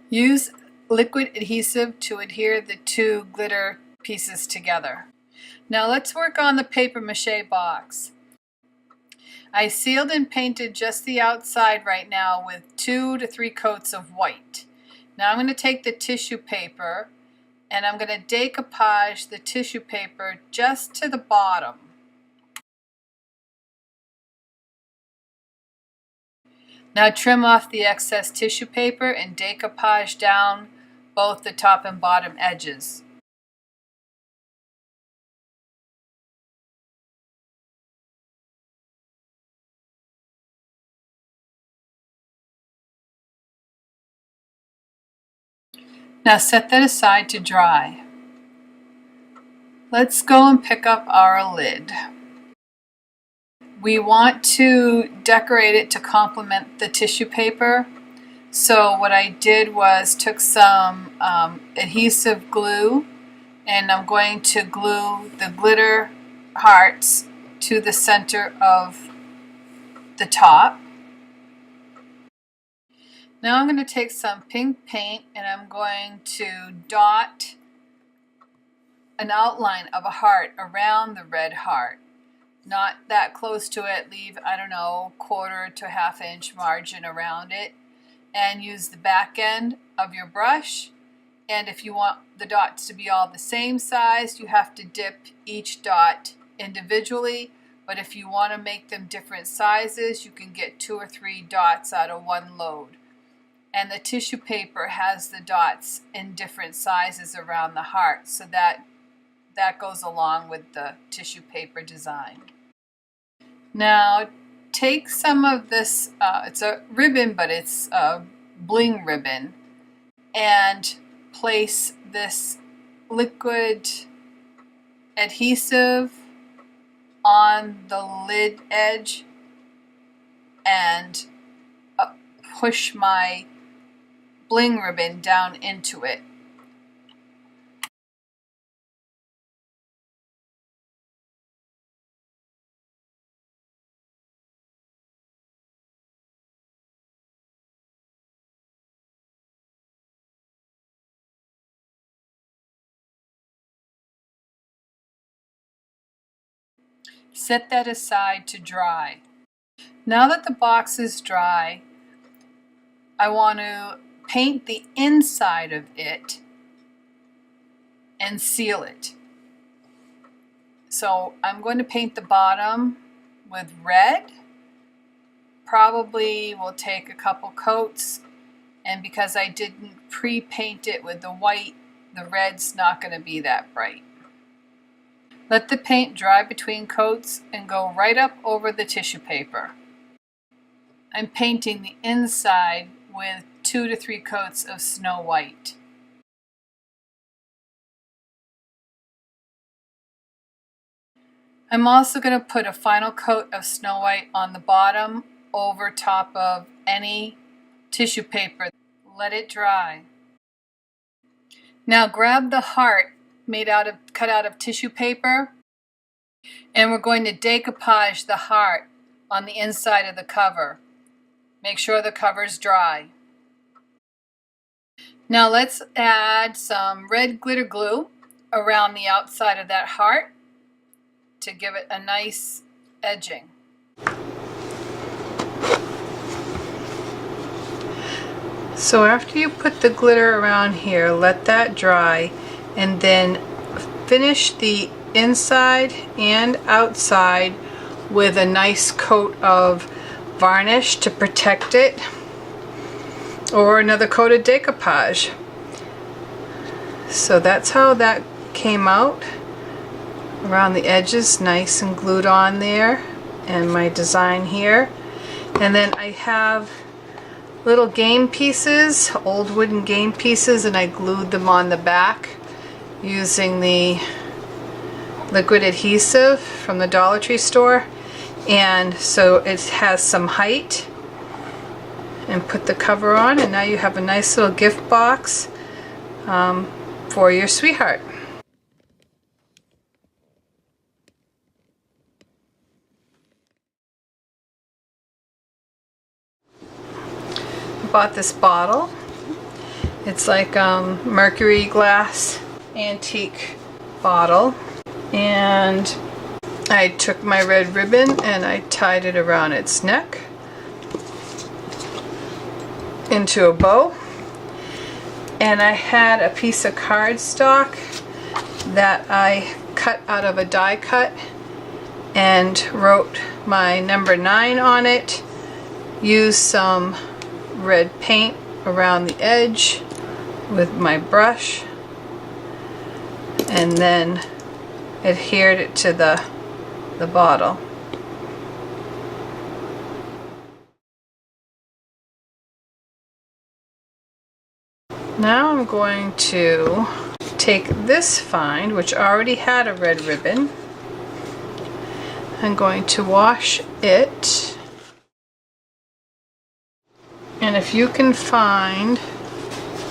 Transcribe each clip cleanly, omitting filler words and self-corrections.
Use liquid adhesive to adhere the two glitter pieces together. Now let's work on the paper mache box. I sealed and painted just the outside right now with 2 to 3 coats of white. Now I'm going to take the tissue paper and I'm going to decoupage the tissue paper just to the bottom. Now trim off the excess tissue paper and decoupage down both the top and bottom edges. Now set that aside to dry. Let's go and pick up our lid. We want to decorate it to complement the tissue paper. So what I did was took some adhesive glue and I'm going to glue the glitter hearts to the center of the top. Now I'm going to take some pink paint and I'm going to dot an outline of a heart around the red heart. Not that close to it, leave, I don't know, 1/4 to 1/2 inch margin around it. And use the back end of your brush. And if you want the dots to be all the same size, you have to dip each dot individually. But if you want to make them different sizes, you can get 2 or 3 dots out of one load. And the tissue paper has the dots in different sizes around the heart, so that goes along with the tissue paper design. Now take some of this, it's a ribbon, but it's a bling ribbon, and place this liquid adhesive on the lid edge and push my bling ribbon down into it. Set that aside to dry. Now that the box is dry, I want to paint the inside of it and seal it. So I'm going to paint the bottom with red. Probably will take a couple coats, and because I didn't pre-paint it with the white, the red's not going to be that bright. Let the paint dry between coats and go right up over the tissue paper. I'm painting the inside with 2 to 3 coats of Snow White. I'm also going to put a final coat of Snow White on the bottom over top of any tissue paper. Let it dry. Now grab the heart cut out of tissue paper, and we're going to decoupage the heart on the inside of the cover. Make sure the cover's dry. Now let's add some red glitter glue around the outside of that heart to give it a nice edging. So after you put the glitter around here, let that dry, and then finish the inside and outside with a nice coat of varnish to protect it, or another coat of decoupage. So that's how that came out around the edges, nice and glued on there, and my design here. And then I have little game pieces, old wooden game pieces, and I glued them on the back using the liquid adhesive from the Dollar Tree store. And so it has some height, and put the cover on, and now you have a nice little gift box for your sweetheart. I bought this bottle, It's like mercury glass antique bottle. And I took my red ribbon and I tied it around its neck into a bow. And I had a piece of cardstock that I cut out of a die cut and wrote my number 9 on it. Used some red paint around the edge with my brush, and then adhered it to the bottle. Now I'm going to take this find, which already had a red ribbon. I'm going to wash it. And if you can find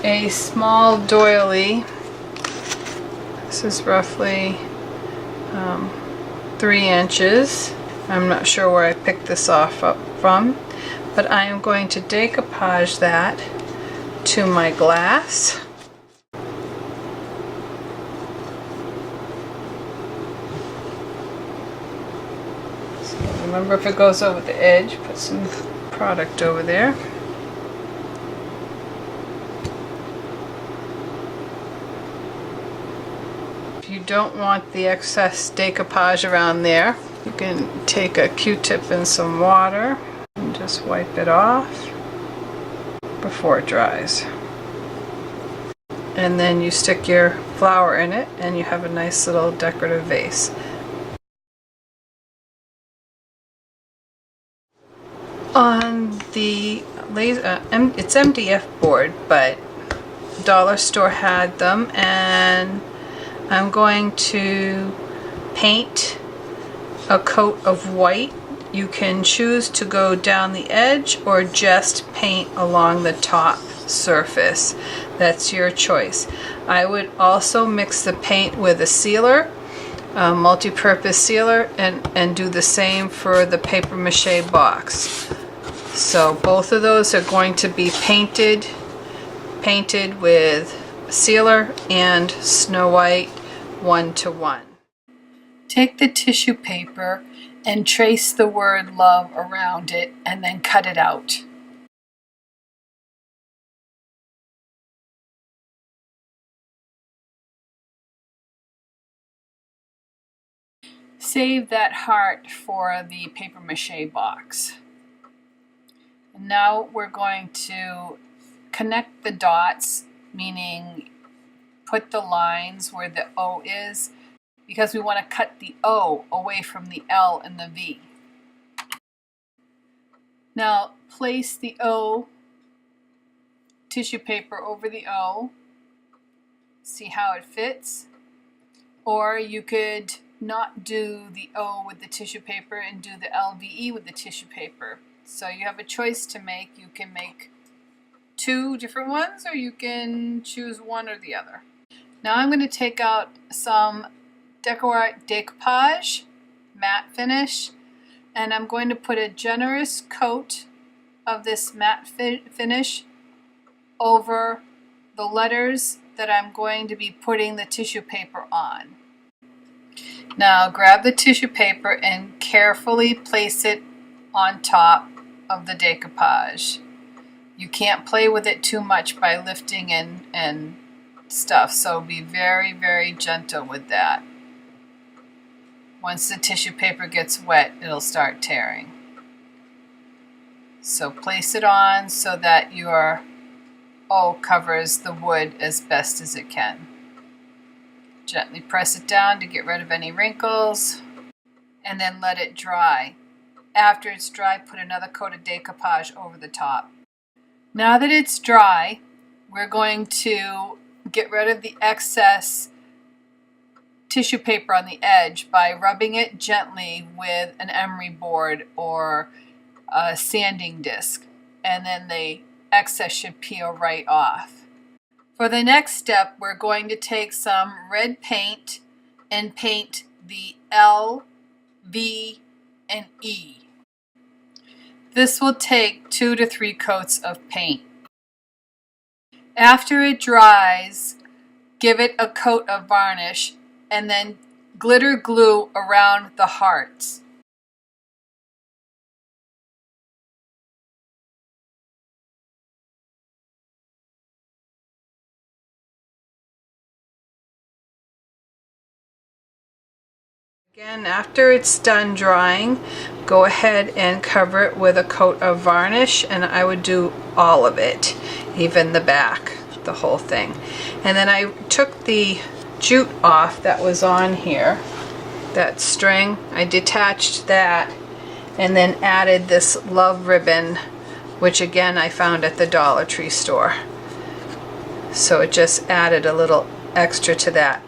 a small doily, this is roughly 3 inches. I'm not sure where I picked this off up from, but I am going to decoupage that to my glass. So remember, if it goes over the edge, put some product over there. If you don't want the excess decoupage around there, you can take a Q-tip and some water and just wipe it off before it dries. And then you stick your flower in it and you have a nice little decorative vase. On the it's MDF board, but dollar store had them, and I'm going to paint a coat of white. You can choose to go down the edge or just paint along the top surface. That's your choice. I would also mix the paint with a sealer, a multi-purpose sealer, and do the same for the paper mache box. So both of those are going to be painted with sealer and Snow White 1:1. Take the tissue paper and trace the word love around it and then cut it out. Save that heart for the paper mache box. And now we're going to connect the dots, meaning put the lines where the O is, because we want to cut the O away from the L and the V. Now place the O tissue paper over the O. See how it fits? Or you could not do the O with the tissue paper and do the LVE with the tissue paper. So you have a choice to make. You can make 2 different ones, or you can choose one or the other. Now I'm going to take out some decor decoupage, matte finish, and I'm going to put a generous coat of this matte finish over the letters that I'm going to be putting the tissue paper on. Now grab the tissue paper and carefully place it on top of the decoupage. You can't play with it too much by lifting and stuff, so be very, very gentle with that. Once the tissue paper gets wet, it'll start tearing. So place it on so that your O covers the wood as best as it can. Gently press it down to get rid of any wrinkles, and then let it dry. After it's dry, put another coat of decoupage over the top. Now that it's dry, we're going to get rid of the excess tissue paper on the edge by rubbing it gently with an emery board or a sanding disc, and then the excess should peel right off. For the next step, we're going to take some red paint and paint the L, V, and E. This will take 2 to 3 coats of paint. After it dries, give it a coat of varnish and then glitter glue around the hearts. Again, after it's done drying, go ahead and cover it with a coat of varnish, and I would do all of it, even the back, the whole thing. And then I took the jute off that was on here, that string. I detached that and then added this love ribbon, which again I found at the Dollar Tree store. So it just added a little extra to that.